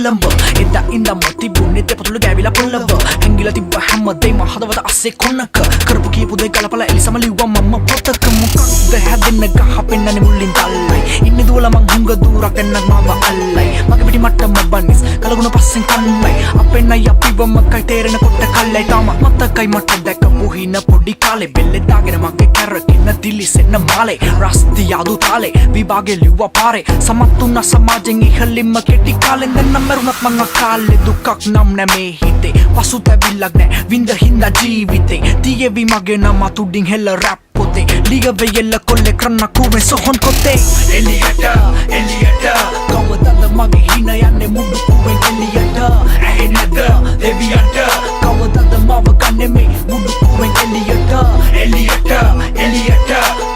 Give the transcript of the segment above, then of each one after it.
කොළඹ එදා ඉඳන්ම තිබුණේ දෙපතුල ගෑවිලා පොළව හැංගිලා තිබ්බ හැමදේම හදවත අස්සේ කොන්නක කරපු කියපු දේ ගලපලා එලිසම ලිව්වා මම පොතක මොකක්ද හැදෙන්න ගහ පෙන්නන්නේ මුලින් තල්ලයි ඉන්නේ දුවලා මං හුඟ දුරක් එන්නත් මාව අල්ලයි මගේ පිටි මට්ටම බනිස් කලගුණ පස්සෙන් කන්නයි අපෙන් අය අපිවම කයි තේරෙන කොට කල්ලයි තාම මතකයි මට දැකපු හින පොඩි කාලේ බෙල්ලේ දාගෙන මගේ කැරකින්න දිලිසෙන්න මාලේ රස්ති යාදු තාලේ විභාගේ ලිව්වා පාරේ සමත්තුන්න සමාජෙන් ඉහළින්ම කෙටි කාලෙන් දැන් නම් මරුණත් මං අකාලේ දුකක් නම් නැමේ හිතේ පසුතැවිල්ලක් නෑ විඳ හින්දා ජීවිතේ තියේවි මගේ නම තුඩින් හෙල්ල රැප් පොතේ ලියවේ එල්ල කොල්ලේ කරන්න කුවේ සොහොන් කොතේ එලියට කවදාද මගේ හින යන්නේ මුඩු කුවෙන් එලියට ඇහෙන්නද දෙවියන්ට කවදාද මාව ගන්නේ මේ මුඩු කුවෙන් එලියට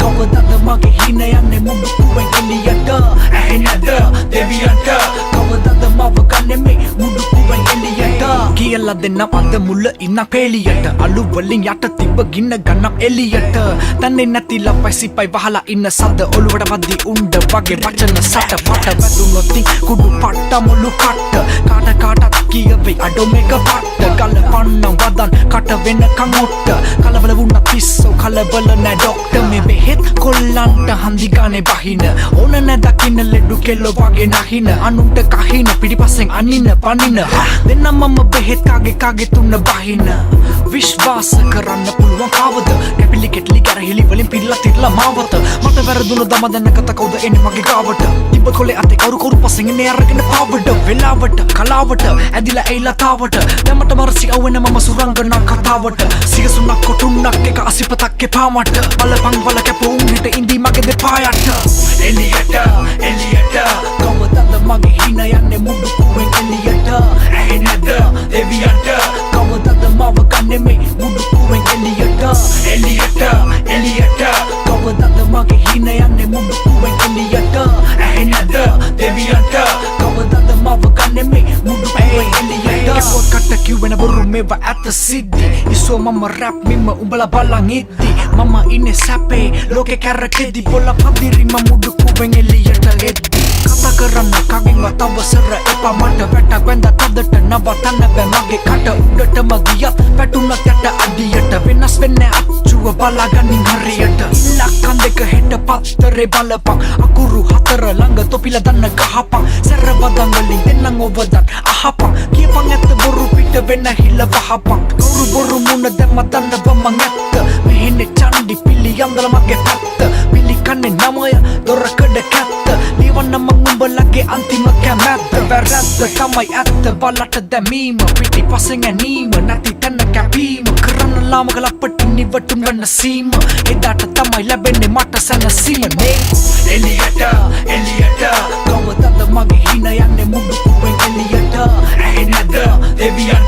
කවදාද මගේ හින යන්නේ මුඩු කුවෙන් එලියට ඇහෙන්නද දෙවියන්ට කවදාද මාව ගන්නේ මේ මුඩු කුවෙන් එලියට කියලා දෙන්න අද මුල ඉන්න පෙලියට අලු වලින් යට තිබ්බ ගින්න ගන්න එලියට තන්නේ නැති ලපයි සිපයි වහලා ඉන්න සද්ද ඔළුවට වද්දි උණ්ඩ වගේ වචන සට පට වැදුනොත් කුඩු පට්ට මුළු කට්ට කාටත් කියවේ අඩෝ මේක පට්ට ගල පන්නම් වදන් කට වෙනකන් උට්ට කලබල වුණා පිස්සෝ කලබල නෑ ඩොක්ටර් මේ බෙහෙත් කොල්ලන්ට හන්දි ගානේ බහින ඕන නෑ දකින්න ලෙඩු කෙල්ල වගේ නහින අනුන්ට කහින පිටිපස්සෙන් අනින පනින දෙන්න මම බෙහෙත් කාගේ තුන්න බහින විශ්වාස කරන්න පුළුවන් කවද කැපිලි කෙටලි කරහිලි වලින් පිරලා තිරලා මාවත මට වැරදුන දම දැන්න කත කවුද එන්නේ මගේ ගාවට තිබ්බ කොලේ අතේ කවුරු පස්සෙන් එන්නේ අරගෙන පාවඩ වෙලාවට කලාවට ඇදිලා එයිලා තාවට දැමට මරසි අවුන මම සුරංගනා කතාවට සිගසුනක් කොටුන්නක් එක අසිපතක් එපා මට බලපං වල කැපුම් හිට ඉඳි මගේ දෙපායට එලියට කවදාද මගේ හින යන්නේ මුඩු කුවෙන් එලියට ඇහෙන්නද දෙවියන්ට කවදාද මාව ගන්නේ මේ මුඩු කුවෙන් එලියට කවදාද මගේ හින යන්නේ මුඩු කුවෙන් එලියට ඇහෙන්නද දෙවියන්ට කවදාද මාව ගන්නේ මේ මුඩු කුවෙන් එලියට කොට කිව්වෙන බොරු මේවා ඇත්ත සිද්ධි ඉස්සෝ මම රැප් මිම උඹලා බලන් ඉද්දි මම ඉන්නේ සැපේ ලෝකේ කැරකෙදි බොල පදිරි මම මුඩු කුවෙන් එලියට එද්දි කතා කරන්න කවින්වත් අවසර එපා මට වැටක් වෙන්ද තදට නවතන්න බෑ මගේ කට උඩටම ගියත් පැටුනත් යට අඩියට වෙනස් වෙන්නේ අච්චුව බලාගනින් හරියට ඉලක්කම් දෙක හෙට පත්තරේ බලපන් අකුරු හතර ළඟ තොපිලා දන්න ගහපන් සැර වදන් වලින් දෙන්නම් ඔබදන් අහපන් කියපන් ඇත්ත බොරු පිට වෙන හිල වහපන් කවුරු බොරු මුණ දැම්ම දන්නව මං ඇත්ත මෙහෙන්නේ චන්ඩි පිලි යන්දල මගේ පැත්ත පිලි කන්නේ නමය දොරකඩ කැත්ත ලිවන්න මං උඹලගේ අන්තිම කැමැත්ත වැරැද්ද තමයි ඇත්ත බලට දැමීම පිටි පස්සෙන් ඇනීම නැති තැන කැපීම කරන්න ලාමක ලපට නිවටුම් වන්න සීම එදාට තමයි ලැබෙන්නේ මට සැනසීම නේ එලියට කවදාද මගේ හින යන්නේ මුඩු කුවෙන් එලියට ඇහෙන්නද දෙවියන්ට